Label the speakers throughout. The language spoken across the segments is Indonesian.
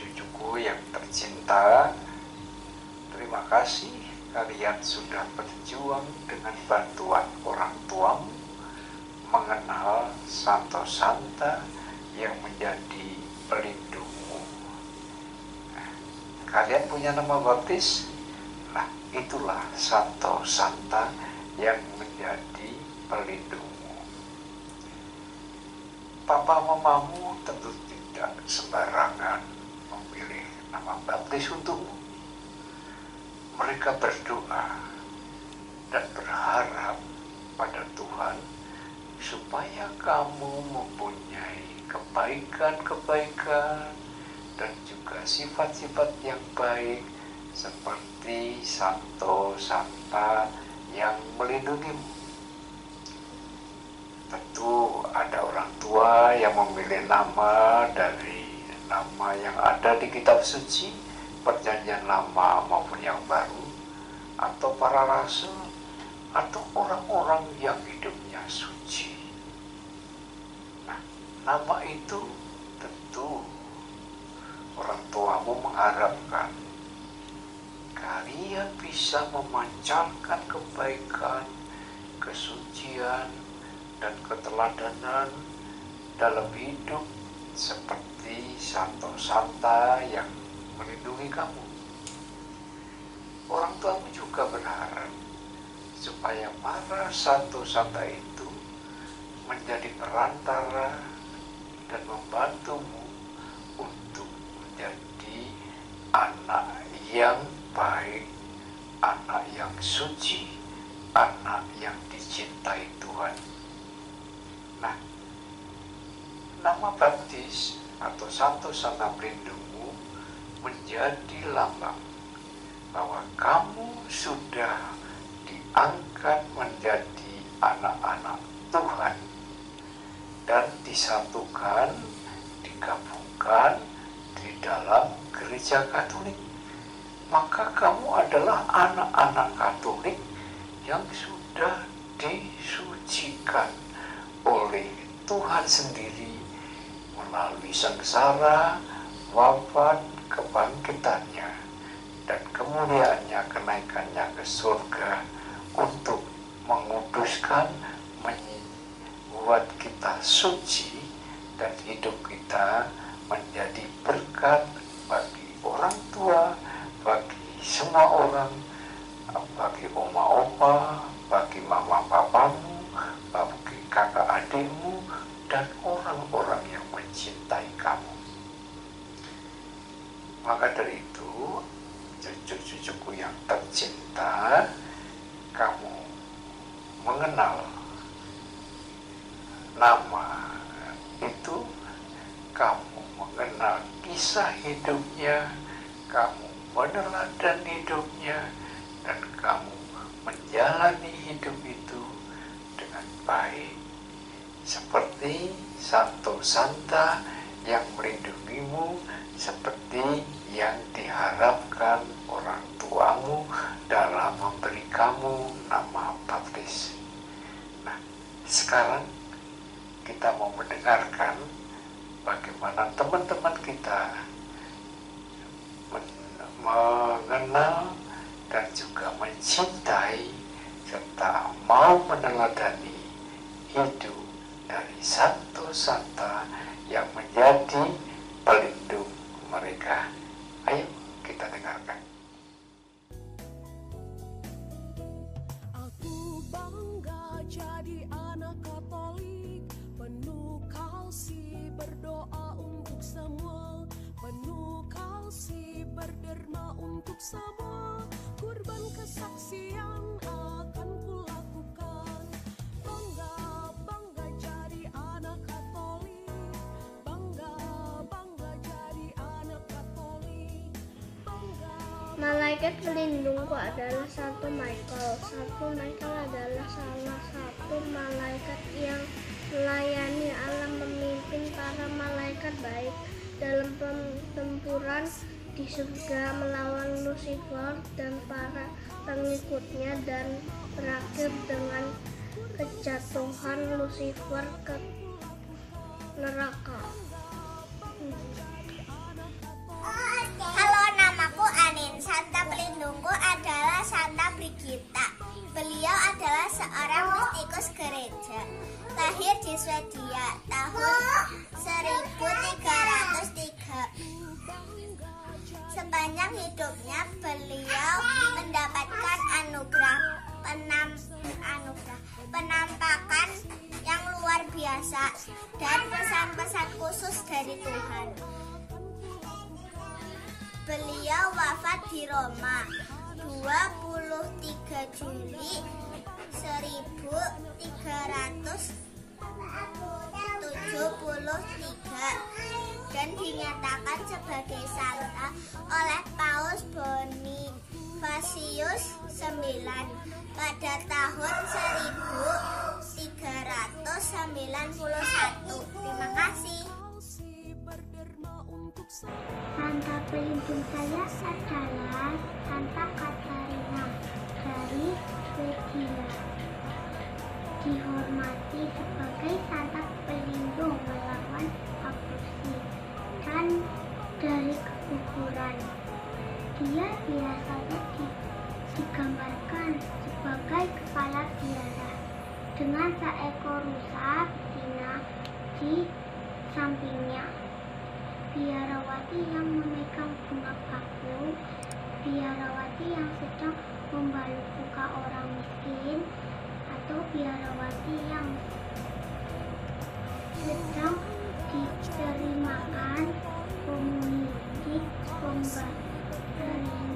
Speaker 1: cucu-cucuku yang tercinta, terima kasih kalian sudah berjuang dengan bantuan orang tuamu mengenal Santo Santa yang menjadi pelindungmu. Kalian punya nama baptis? Nah, itulah Santo Santa yang menjadi pelindungmu. Papa mamamu tentu tidak sembarangan memilih nama baptis untukmu. Mereka berdoa dan berharap pada Tuhan supaya kamu mempunyai kebaikan-kebaikan dan juga sifat-sifat yang baik seperti Santo Santa yang melindungimu. Tentu ada orang tua yang memilih nama dari nama yang ada di kitab suci, Perjanjian Lama maupun yang baru, atau para rasul, atau orang-orang yang hidupnya suci. Nah, nama itu tentu orang tuamu mengharapkan kalian bisa memancarkan kebaikan, kesucian, dan keteladanan dalam hidup seperti Santo Santa yang melindungi kamu. Orang tuamu juga berharap supaya para Santo Santa itu menjadi perantara dan membantumu untuk menjadi anak yang baik, anak yang suci, anak yang dicintai Tuhan. Nah, nama baptis atau Santo Santa pelindungmu menjadi lambang bahwa kamu sudah diangkat menjadi anak-anak Tuhan dan disatukan, digabungkan di dalam gereja Katolik. Maka kamu adalah anak-anak Katolik yang sudah disucikan oleh Tuhan sendiri melalui sengsara, wafat, kebangkitannya, dan kemuliaannya, kenaikannya ke surga untuk menguduskan, membuat kita suci, dan hidup kita menjadi berkat bagi orang tua, bagi semua orang, bagi oma-opa, bagi mama-papamu, bagi kakak adikmu, dan orang-orang yang mencintai kamu. Maka dari itu, cucu-cucuku yang tercinta, kamu mengenal nama itu, kamu mengenal kisah hidupnya, kamu meneladani hidupnya, dan kamu menjalani hidup itu dengan baik. Seperti Santo Santa yang melindungimu, seperti yang diharapkan orang tuamu dalam memberi kamu nama baptis. Nah, sekarang kita mau mendengarkan bagaimana teman-teman kita mengenal dan juga mencintai serta mau meneladani hidup dari Santo Santa yang menjadi pelindung mereka. Ayo kita dengarkan.
Speaker 2: Aku bangga jadi anak Katolik, penuh kasih berdoa untuk semua, penuh kasih berderma untuk semua, kurban kesaksian akan kulakukan. Bangga, bangga jadi anak Katolik, bangga, bangga jadi anak Katolik, bangga.
Speaker 3: Malaikat pelindungku adalah Santo Michael. Santo Michael adalah salah satu malaikat yang melayani Allah, memimpin para malaikat baik dalam pertempuran di surga melawan Lucifer dan para pengikutnya, dan berakhir dengan kejatuhan Lucifer ke neraka.
Speaker 4: Swedia tahun 1303. Sepanjang hidupnya beliau mendapatkan penampakan yang luar biasa dan pesan-pesan khusus dari Tuhan. Beliau wafat di Roma 23 Juli 1373 dan dinyatakan sebagai santa oleh Paus Bonifacius IX pada tahun 1391. Terima kasih.
Speaker 3: Santa pelindung saya adalah Santa Katarina dari Swedia. Dihormati sebagai Santa pelindung melawan aborsi dan dari keguguran. Dia biasanya digambarkan sebagai kepala biara dengan seekor rusa betina di sampingnya. Biarawati yang memegang bunga bakul, biarawati yang sedang membalut luka orang miskin, atau biarawati yang sedang diterimakan komuniti pembaringan.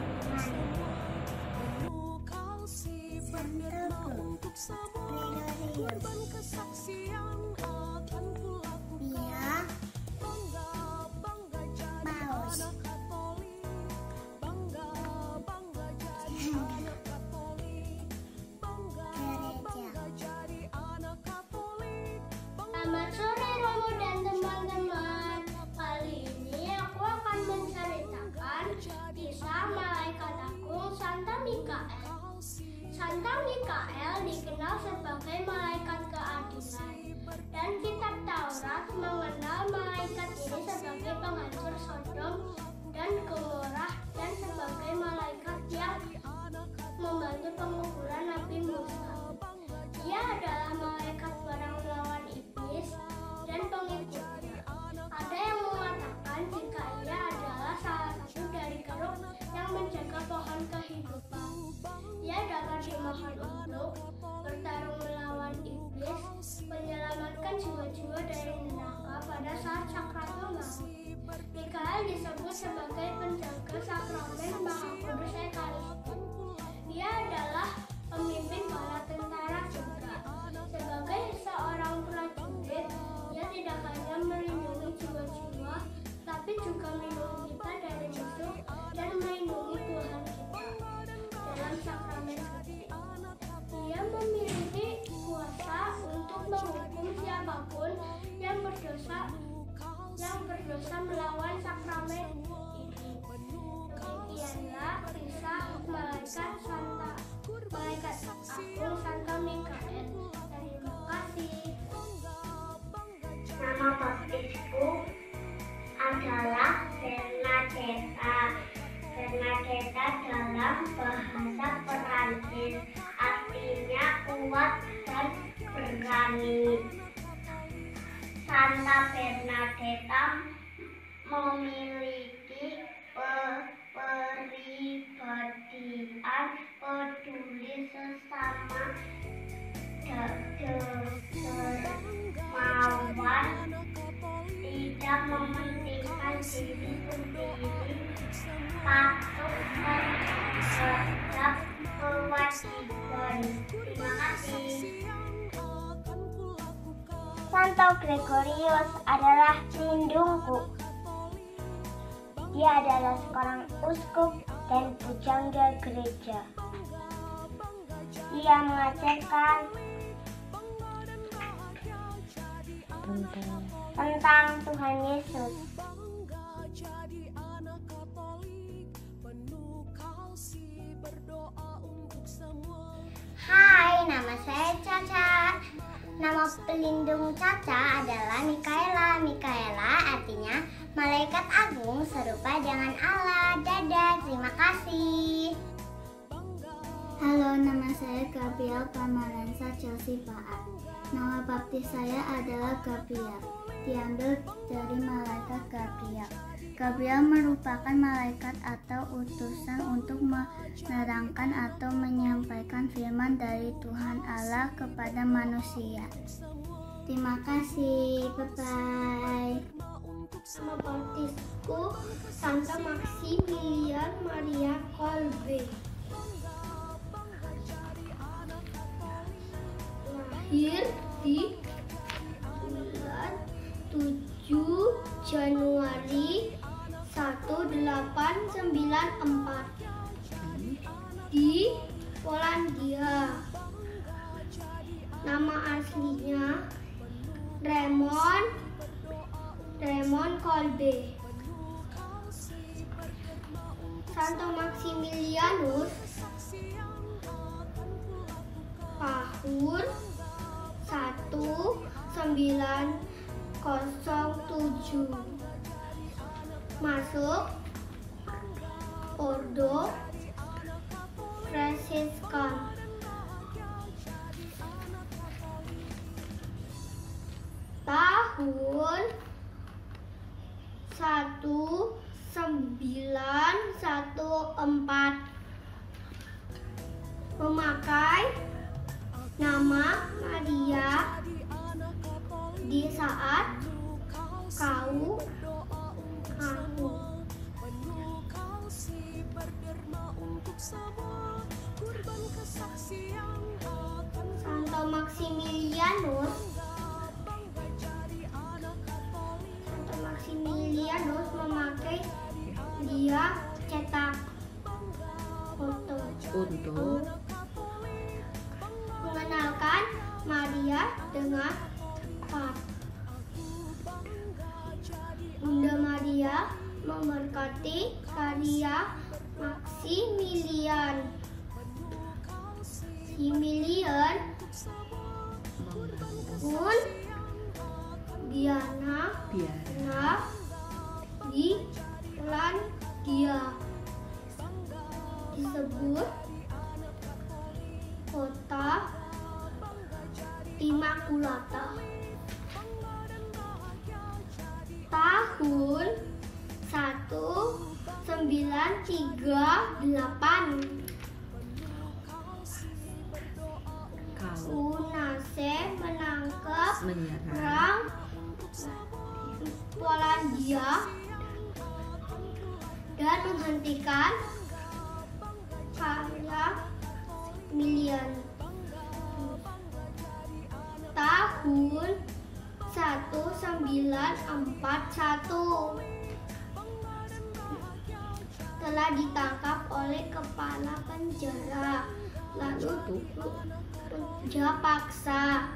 Speaker 5: Selamat sore Romo dan teman-teman. Kali ini aku akan menceritakan kisah malaikat agung Santa Mikael. Santa Mikael dikenal sebagai malaikat keadilan, dan kitab Taurat mengenal malaikat ini sebagai penghancur Sodom dan Gomora dan sebagai malaikat yang membantu penguburan Nabi Musa. Ia adalah malaikat perang melawan iblis dan pengikutnya. Ada yang mengatakan jika ia adalah salah satu dari keruk yang menjaga pohon kehidupan. Ia dapat dimohon untuk bertarung melawan iblis, menyelamatkan jiwa-jiwa dari neraka pada saat sakratul maut. Mikael disebut sebagai penjaga sakramen Maha Kudus Ekaristi. Ia adalah pemimpin bala tentara juga. Sebagai seorang prajurit, ia tidak hanya melindungi jiwa-jiwa, tapi juga melindungi kita dari musuh dan melindungi Tuhan kita dalam sakramen suci. Ia memiliki kuasa untuk menghukum siapapun yang berdosa melawan sakramen ini. Demikianlah kisah malaikat agung Santa Mikael. Terima kasih.
Speaker 3: Nama baptisku adalah Bernadetta. Bernadetta dalam bahasa Perancis artinya kuat dan berani. Santa Bernadetta memiliki kepribadian peduli sesama, dermawan, tidak mementingkan diri sendiri, patuh terhadap kewajiban. Terima kasih.
Speaker 4: Santo Gregorius adalah pelindungku. Dia adalah seorang uskup dan pujangga gereja. Dia mengajarkan tentang Tuhan Yesus. Hai, nama saya Caca. Nama pelindung Caca adalah Mikaela. Mikaela artinya malaikat agung serupa dengan Allah. Dadah, terima kasih.
Speaker 6: Halo, nama saya Gabriel Pamaransa Chelsea Paat. Nama baptis saya adalah Gabriel, diambil dari malaikat Gabriel. Gabriel merupakan malaikat atau utusan untuk menerangkan atau menyampaikan firman dari Tuhan Allah kepada manusia. Terima kasih, bye-bye.
Speaker 5: Nama baptisku Santa Maximilian Maria Kolbe. Lahir di bulan 7 Januari 1894 di Polandia. Nama aslinya Raymond Kolbe. Santo Maximilianus tahun 1907 masuk Ordo Franciscan. Tahun 1914 memakai nama Maria di saat kau aku. Santo Maximilianus memakai dia cetak foto
Speaker 7: untuk
Speaker 5: mengenalkan Maria dengan Pap. Bunda Maria memberkati karya Maximilian. Pun Diana di Polandia disebut kota Immaculata. Tahun 1938 UNASE menangkap perang Polandia dan menghentikan karya Maximilian. Tahun 1941 telah ditangkap oleh kepala penjara, lalu kerja paksa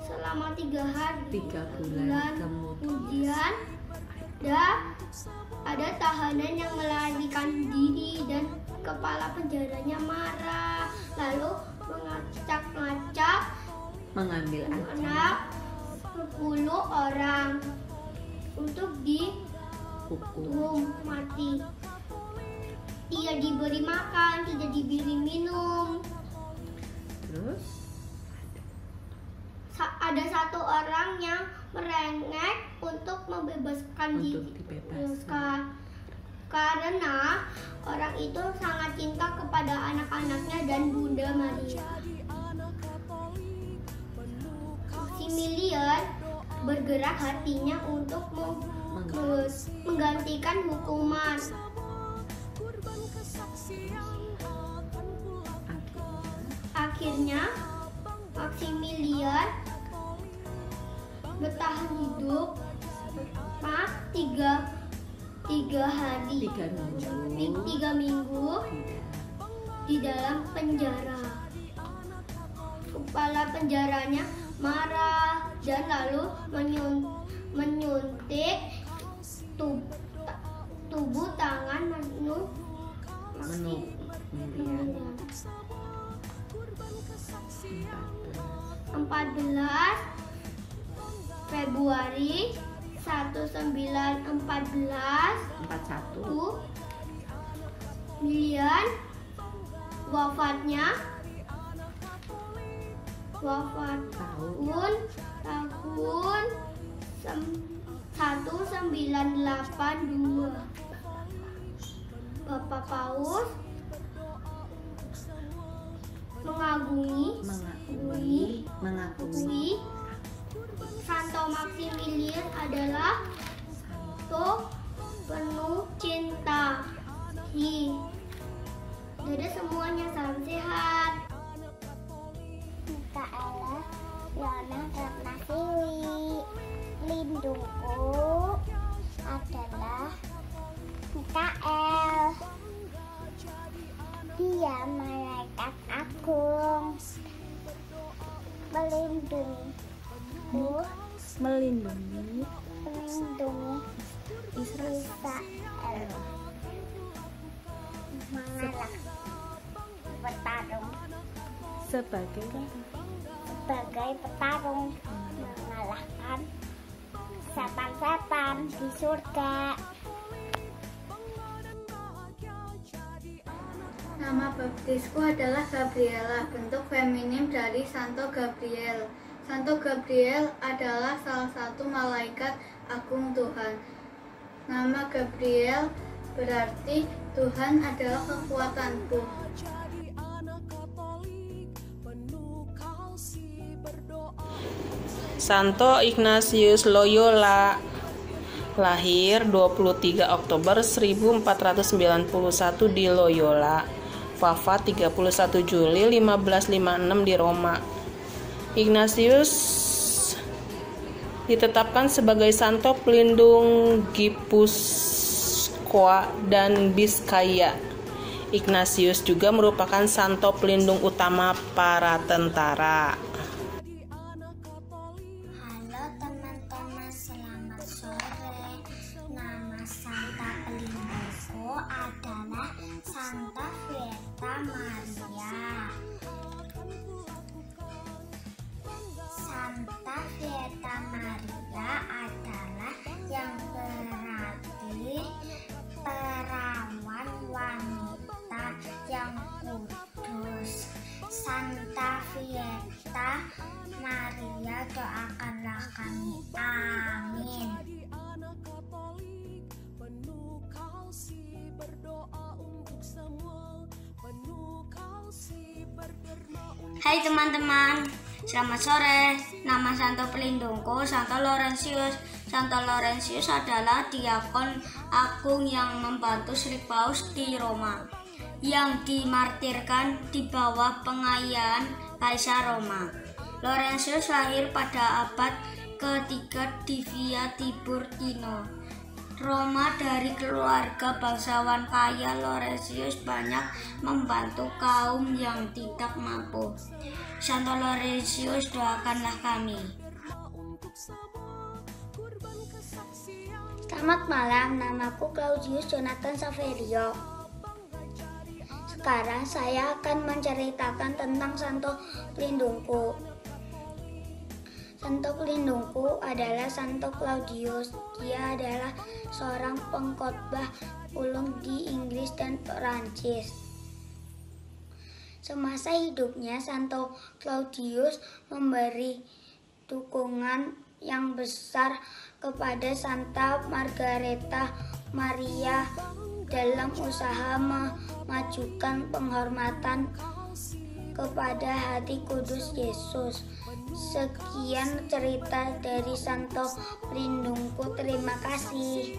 Speaker 5: selama 3 bulan kemudian ada tahanan yang melarikan diri dan kepala penjaranya marah, lalu mengacak-ngacak
Speaker 7: mengambil
Speaker 5: anak 10 orang untuk dihukum mati. Tidak diberi makan, tidak diberi minum.
Speaker 7: Terus
Speaker 5: ada 1 orang yang merengek untuk membebaskan
Speaker 7: untuk dibebaskan.
Speaker 5: Karena orang itu sangat cinta kepada anak-anaknya dan Bunda Maria. Maximilian bergerak hatinya untuk menggantikan hukuman. Akhirnya Maximilian bertahan hidup selama 3 minggu di dalam penjara. Kepala penjaranya marah dan lalu menyuntik tubuh tangan Maximilian. 14 Februari 1941 Maximilian wafatnya tahun 1982. Bapak Paus mengakui Santo Maximilian adalah santo penuh cinta. Dadah semuanya, salam sehat.
Speaker 4: Mikaela Yona Ratnasiwi. Pelindungku adalah Mikael. Dia malaikat agung. Melindungi Israel. Mengalah petarung sebagai petarung mengalahkan setan-setan di surga.
Speaker 6: Nama baptisku adalah Gabriela, bentuk feminim dari Santo Gabriel. Santo Gabriel adalah salah satu malaikat agung Tuhan. Nama Gabriel berarti Tuhan adalah kekuatanku.
Speaker 8: Santo Ignatius Loyola, lahir 23 Oktober 1491 di Loyola, wafat 31 Juli 1556 di Roma. Ignatius ditetapkan sebagai santo pelindung Gipuzkoa dan Biskaya. Ignatius juga merupakan santo pelindung utama para tentara.
Speaker 4: Halo teman-teman, selamat sore. Nama Santa pelindungku adalah Santa Fieta Maria. Santa Fieta Maria adalah yang berarti perawan wanita yang kudus. Santa Fieta Maria, doakanlah kami. Amin.
Speaker 5: Hai teman-teman, selamat sore. Nama santo pelindungku Santo Laurentius. Santo Laurentius adalah diakon agung yang membantu Sri Paus di Roma, yang dimartirkan di bawah pengayaan Kaisar Roma. Laurentius lahir pada abad ke-3 di Via Tiburtino, Roma. Dari keluarga bangsawan kaya, Laurentius banyak membantu kaum yang tidak mampu. Santo Laurentius, doakanlah kami.
Speaker 4: Selamat malam, namaku Claudius Jonathan Saverio. Sekarang saya akan menceritakan tentang Santo Pelindungku. Santo Pelindungku adalah Santo Claudius. Dia adalah seorang pengkhotbah ulung di Inggris dan Perancis. Semasa hidupnya, Santo Claudius memberi dukungan yang besar kepada Santa Margareta Maria dalam usaha memajukan penghormatan kepada hati kudus Yesus. Sekian cerita dari Santo Pelindungku. Terima kasih.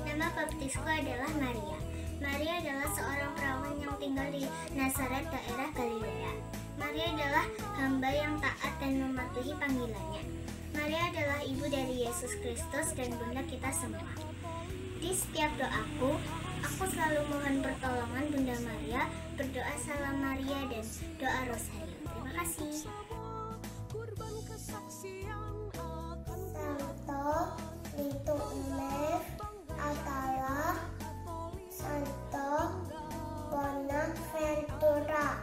Speaker 3: Nama baptisku adalah Maria. Maria adalah seorang perawan yang tinggal di Nazaret, daerah Galilea. Maria adalah hamba yang taat dan mematuhi panggilannya. Maria adalah ibu dari Yesus Kristus dan bunda kita semua. Di setiap doaku, aku selalu mohon pertolongan Bunda Maria, berdoa Salam Maria, dan doa Rosario. Terima kasih.
Speaker 4: Santo Litumev adalah Santo Bonaventura.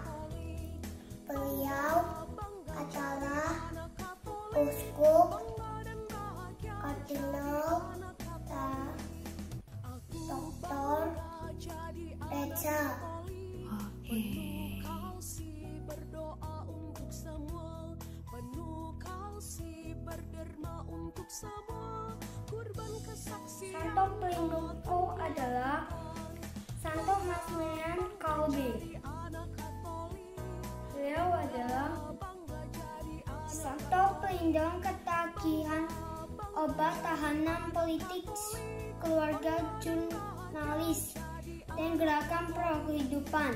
Speaker 4: Beliau adalah uskup
Speaker 5: Santo pelindungku adalah Santo Maximilian Kolbe. Beliau adalah Santo pelindung ketagihan obat tahanan politik, keluarga jurnalis, dan gerakan pro kehidupan.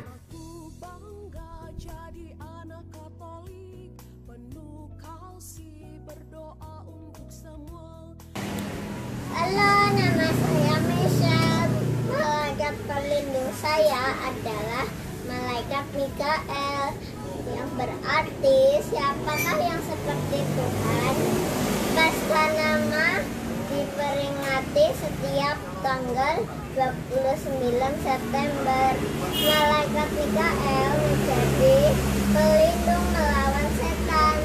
Speaker 4: Halo, nama saya Michelle. Malaikat pelindung saya adalah Malaikat Mikael, yang berarti siapakah yang seperti Tuhan. Pasca nama diperingati setiap tanggal 29 September. Malaikat Mikael menjadi pelindung melawan setan.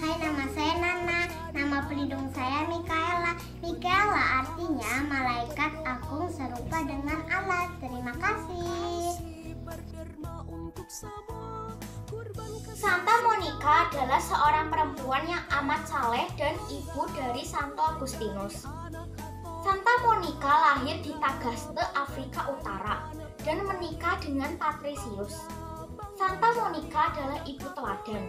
Speaker 4: Hai, nama saya Nana. Nama pelindung saya Mikaela. Mikaela artinya malaikat agung serupa dengan Allah. Terima kasih.
Speaker 5: Santa Monica adalah seorang perempuan yang amat saleh dan ibu dari Santo Agustinus. Santa Monica lahir di Tagaste, Afrika Utara, dan menikah dengan Patricius. Santa Monica adalah ibu teladan.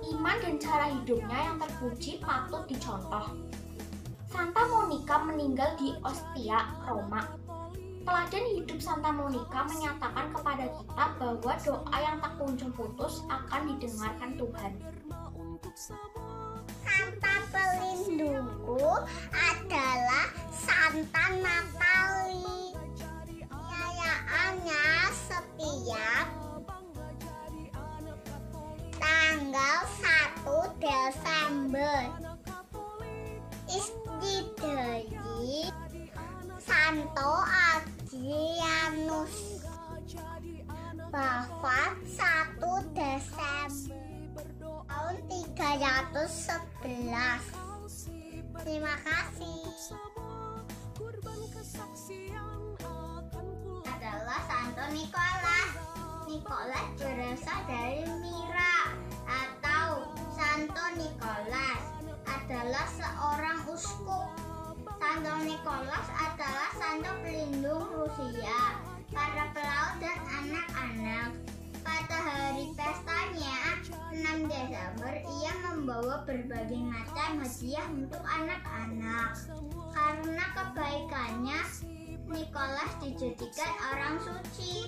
Speaker 5: Iman dan cara hidupnya yang terpuji patut dicontoh. Santa Monica meninggal di Ostia, Roma. Teladan hidup Santa Monica menyatakan kepada kita bahwa doa yang tak kunjung putus akan didengarkan Tuhan.
Speaker 4: Santa pelindungku adalah Santa Natali. Rayaannya setiap tanggal 1 Desember. Istri dari Santo Adrianus, wafat 1 Desember tahun 311. Terima kasih. Adalah Santo Nikolas. Nikolas berasal dari Mira atau Santo Nikolas adalah seorang uskup. Santo Nikolas adalah santo pelindung Rusia, para pelaut dan anak-anak. Pada hari pestanya, 6 Desember, ia membawa berbagai macam hadiah untuk anak-anak. Karena kebaikannya, Nikolas dijadikan orang suci.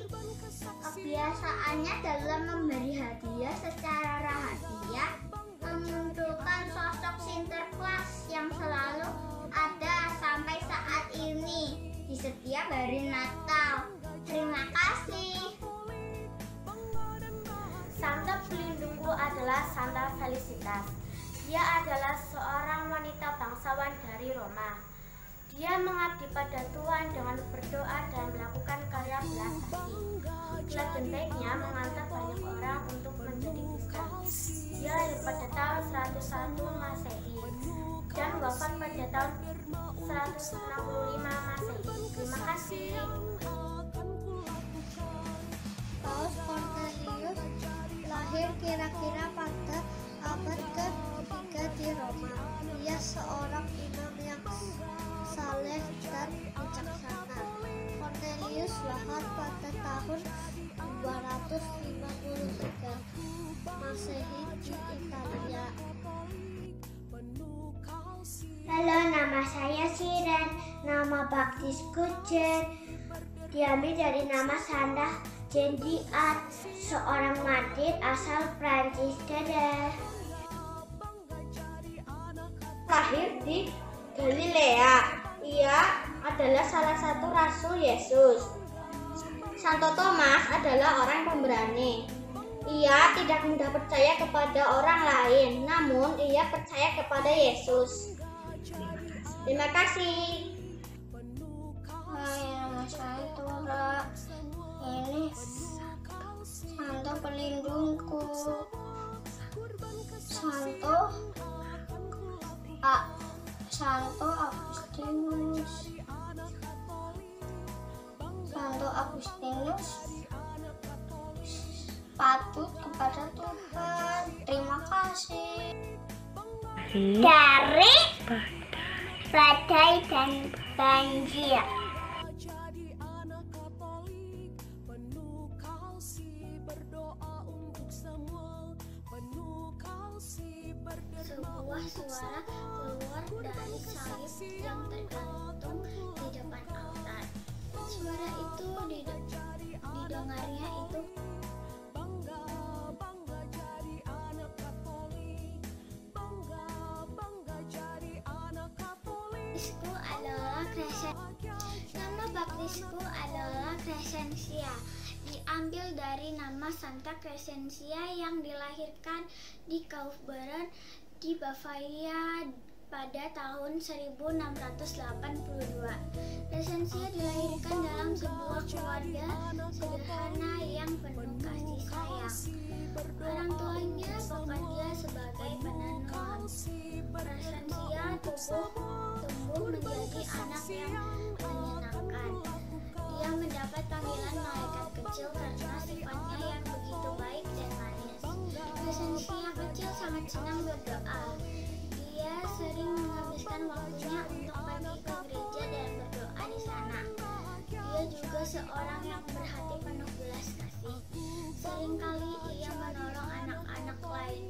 Speaker 4: Kebiasaannya dalam memberi hadiah secara rahasia memunculkan sosok Sinterklas yang selalu ada sampai saat ini di setiap hari Natal. Terima kasih.
Speaker 5: Santa pelindungku adalah Santa Felicitas. Dia adalah seorang wanita bangsawan dari Roma. Dia mengabdi pada Tuhan dengan berdoa dan melakukan karya belas kasih. Teladan baiknya mengantar banyak orang untuk menjadi Kristen. Dia lahir pada tahun 101 Masehi dan wafat pada tahun 165 Masehi. Terima kasih.
Speaker 4: Paus Cornelius lahir kira-kira pada abad ke-3 di Roma. Dia seorang imam yang saleh dan bijaksana. Cornelius wafat pada tahun 253 Masehi di Italia.
Speaker 3: Halo, nama saya Siren. Nama baptisku Jen. Diambil dari nama Santa Jendiat, seorang martir asal Prancis. Dadah.
Speaker 5: Lahir di Galilea. Ia adalah salah satu rasul Yesus. Santo Thomas adalah orang pemberani. Ia tidak mudah percaya kepada orang lain, namun ia percaya kepada Yesus. Terima kasih.
Speaker 4: Hai, nama saya Tura. Ini Santo pelindungku. Santo Agustinus. Santo Agustinus patut kepada Tuhan. Terima kasih.
Speaker 3: Dari
Speaker 8: Pada
Speaker 4: badai dan banjir.
Speaker 2: Jadi anak Katolik, penuh kasih, berdoa untuk semua, penuh kasih,
Speaker 5: Sebuah suara keluar dari salib yang tergantung di depan altar. Suara itu didengarnya itu
Speaker 2: bangga jadi anak Katolik, bangga jadi anak Katolik.
Speaker 5: baptisku adalah Nama baptisku adalah Crescentia. Diambil dari nama Santa Crescentia yang dilahirkan di Kaufbeuren di Bavaria pada tahun 1682. Crescentia dilahirkan dalam sebuah keluarga sederhana yang penuh kasih sayang. Orang tuanya bekerja sebagai penenun. Crescentia tumbuh menjadi anak yang menyenangkan. Dia mendapat panggilan malaikat kecil karena sifatnya yang begitu baik dan manis. Crescentia kecil sangat senang berdoa. Dia sering menghabiskan waktunya untuk pergi ke gereja dan berdoa di sana. Dia juga seorang yang berhati penuh belas kasih. Seringkali ia menolong anak-anak lain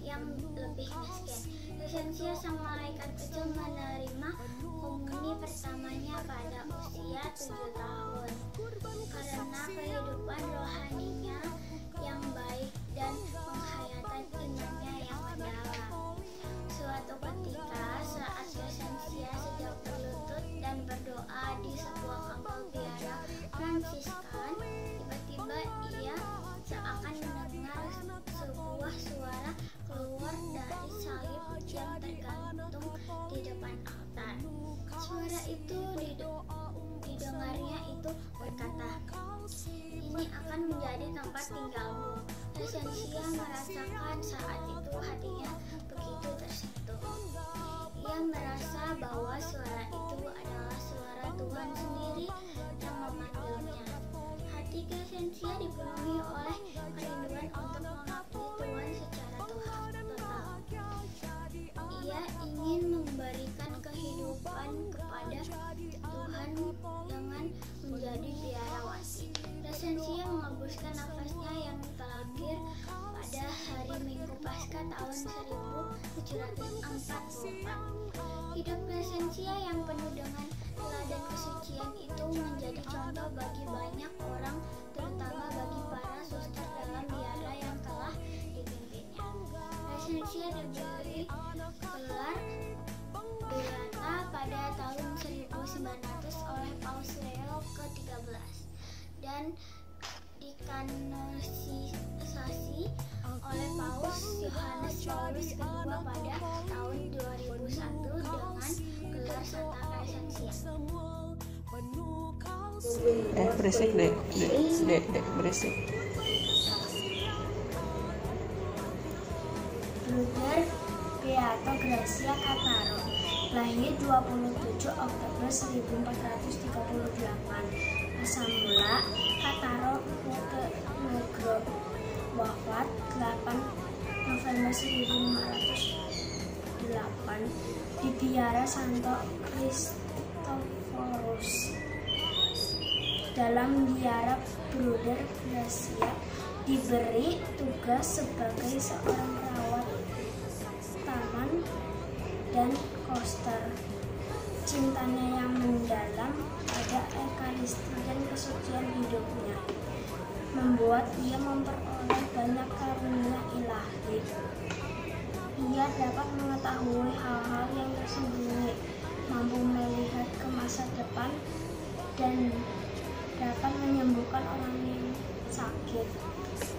Speaker 5: yang lebih miskin. Crescentia sang malaikat kecil menerima komuni pertamanya pada usia 7 tahun. Karena kehidupan rohaninya yang baik dan penghayatan imannya yang mendalam. Suatu ketika saat Crescentia sedang berlutut dan berdoa di sebuah kampung biara Fransiskan, tiba-tiba ia seakan mendengar sebuah suara keluar dari salib yang tergantung di depan altar. Suara itu didengarnya itu berkata, "Ini akan menjadi tempat tinggalmu." Crescentia merasakan saat itu hatinya begitu tersentuh. Ia merasa bahwa suara itu adalah suara Tuhan sendiri yang memanggilnya. Hati Crescentia dipenuhi oleh kerinduan untuk mengabdi Tuhan secara total. Ia ingin memberikan kehidupan kepada Tuhan dengan menjadi biarawati. Crescentia mengembuskan nafasnya yang terakhir pada hari Minggu Paskah tahun 1744. Hidup Crescentia yang penuh dengan teladan kesucian itu menjadi contoh bagi banyak orang, terutama bagi para suster dalam biara yang telah dipimpinnya. Crescentia diberi gelar Beata pada tahun 1900 oleh Paus Leo ke-13 dan dikanonisasi oleh Paus Yohanes Paulus II pada tahun 2001 dengan gelar Santa Crescentia.
Speaker 8: Berisik dek, berisik.
Speaker 5: Bruder Beato Gracia Cataro, lahir 27 Oktober 1438. Asal mula Cataro Montenegro, wafat 8 November 1508 di biara Santo Christophorus. Dalam biara Bruder Gracia diberi tugas sebagai seorang perawat taman dan koster. Cintanya yang mendalam pada Ekaristi dan kesucian hidupnya membuat ia memperoleh banyak karunia ilahi. Ia dapat mengetahui hal-hal yang tersembunyi, mampu melihat ke masa depan, dan dapat menyembuhkan orang yang sakit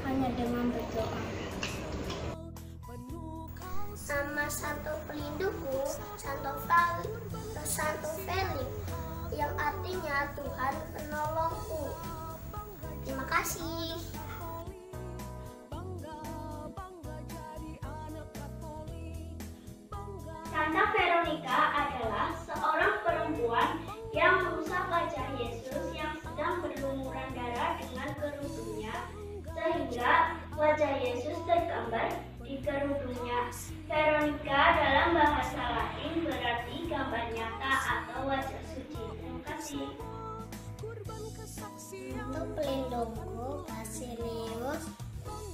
Speaker 5: hanya dengan berdoa.
Speaker 4: Nama Santo Pelindungku, Santo Felix, yang artinya Tuhan penolongku. Terima kasih.
Speaker 5: Santa Veronica adalah seorang perempuan yang merusak wajah Yesus yang sedang berlumuran darah dengan kerudungnya, sehingga wajah Yesus tergambar di kerudungnya. Veronica dalam bahasa Latin berarti gambar nyata.
Speaker 4: Basilius,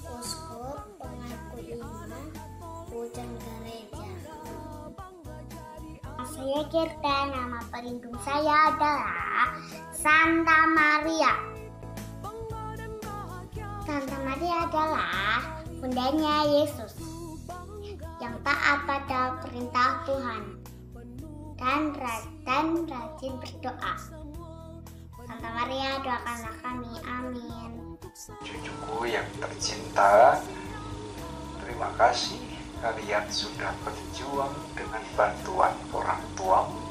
Speaker 4: uskup pengaku iman, pujang gereja. Saya Gerda, nama pelindung saya adalah Santa Maria. Santa Maria adalah bundanya Yesus yang taat pada perintah Tuhan dan rajin berdoa. Santa Maria, doakanlah kami, amin.
Speaker 1: Cucuku yang tercinta, terima kasih kalian sudah berjuang dengan bantuan orang tuamu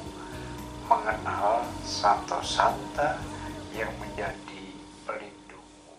Speaker 1: mengenal santo-santa yang menjadi pelindungmu.